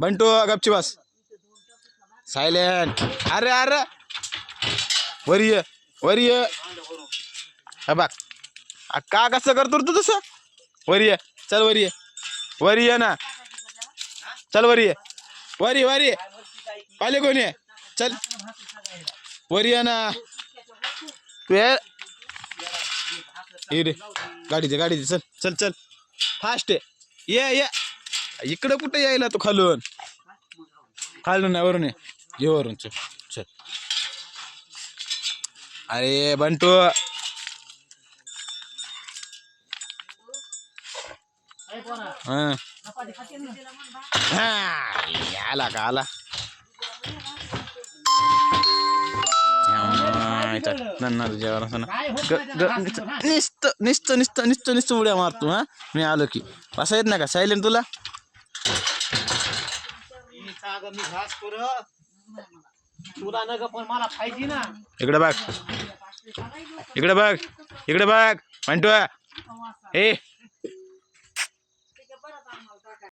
बंटू गपची बस. Silent. अरे अरे वर ये बघ. का कसं करतो तू तसं. वर ये. चल वर ये ना. चल वर ये पाहिले कोणी आहे. चल वर ये ना तू. ये रे गाडीचे चल चल चल फास्ट आहे. ये इकडं कुठे यायला तू. खालून नाही वरून ये वरून. चल चल. अरे बंटू आला का आला. नुसतं उड्या मारतो. हा मी आलो की बसा येत नाही का. सायलेंट तुला. इकडे बघ. बंटू.